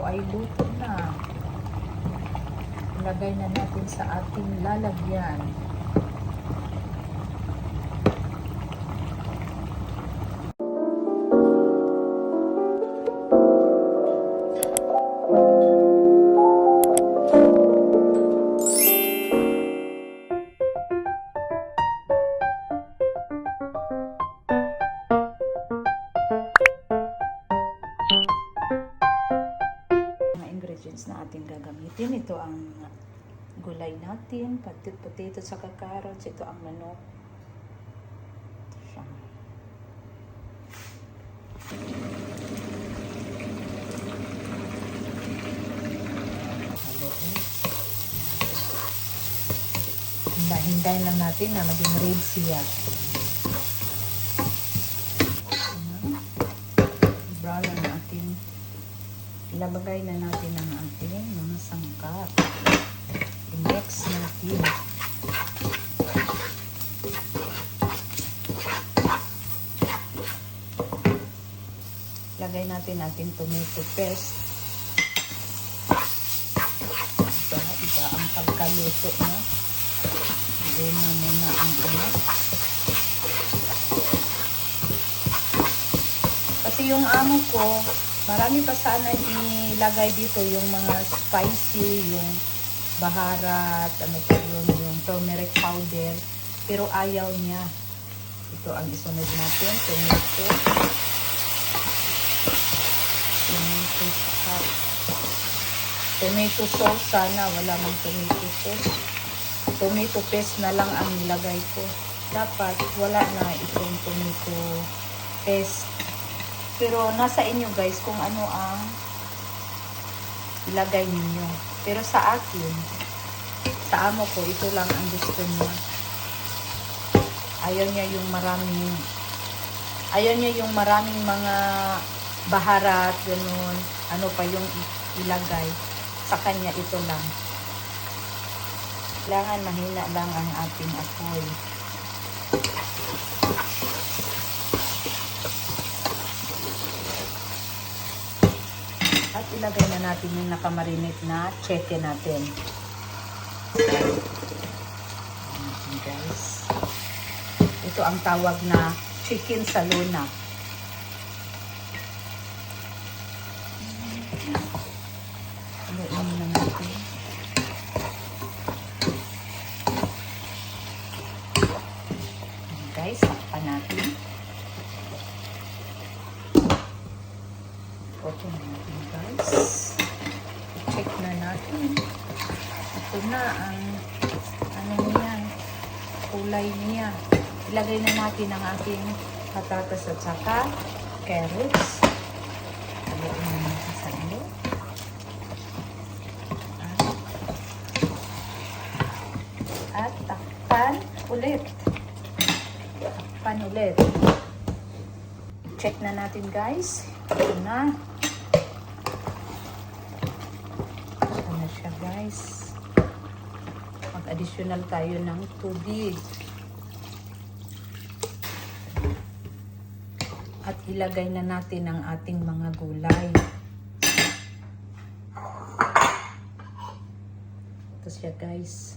ay luto na. Ilagay na natin sa ating lalagyan. Na ating gagamitin. Ito ang gulay natin, potato sa carrots. Ito ang manok. Siya. Hinday lang natin na maging red siya. Brown lang natin. Ilabagay na natin ang ating mga sangkap. I-mix natin. Lagay natin ating tomato paste. Iba ang pagkaluto, no? Doon na muna ang Kasi yung amo ko, marami pa sana ilagay dito yung mga spicy, yung baharat, ano pa yun, yung turmeric powder. Pero ayaw niya. Ito ang isunod natin. Tomato sauce sana. Wala mang tomato sauce. Tomato paste na lang ang nilagay ko. Dapat wala na itong tomato paste. Pero nasa inyo guys kung ano ang ilagay ninyo. Pero sa akin, sa amo ko, ito lang ang gusto niya. Ayaw niya yung maraming mga baharat, ganun. Ano pa yung ilagay. Sa kanya ito lang. Kailangan mahina lang ang ating apoy. At ilagay na natin yung nakamarinate na chicken natin. Guys. Ito ang tawag na chicken sa luna. Ilagay na natin. Guys, sakpan natin. Okay na natin guys. I-check na natin. Ito na ang ano niya, kulay niya. Ilagay na natin ang ating patatas at saka carrots. Ilagay na natin sa ilo. At takpan ulit. Takpan ulit. Check na natin guys. Ito na. Ito na siya guys. Mag-additional tayo ng tubig. At ilagay na natin ang ating mga gulay. Ito siya guys.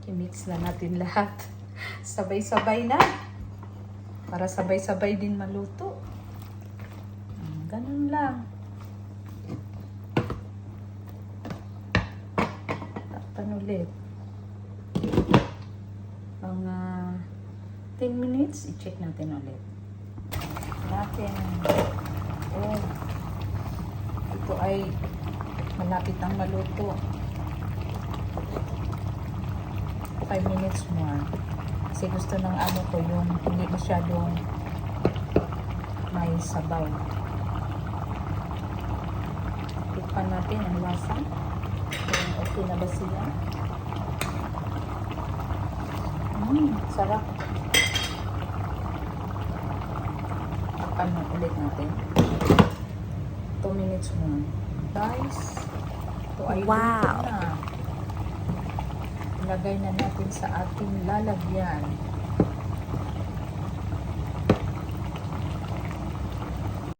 I-mix na natin lahat. Sabay-sabay na. Para sabay-sabay din maluto. Ganun lang. Takpan ulit. Mga 10 minutes, i-check natin ulit. Oh, ito ay malapit ang maluto. 5 minutes more. Kasi gusto ng amo ko yung hindi masyadong may sabaw. Tikpan natin ang lasa. Kung okay na ba siya? Sarap. Tikpan na ulit natin. 2 minutes more. Guys, ito ay wow! luto na. Ilagay na natin sa ating lalagyan.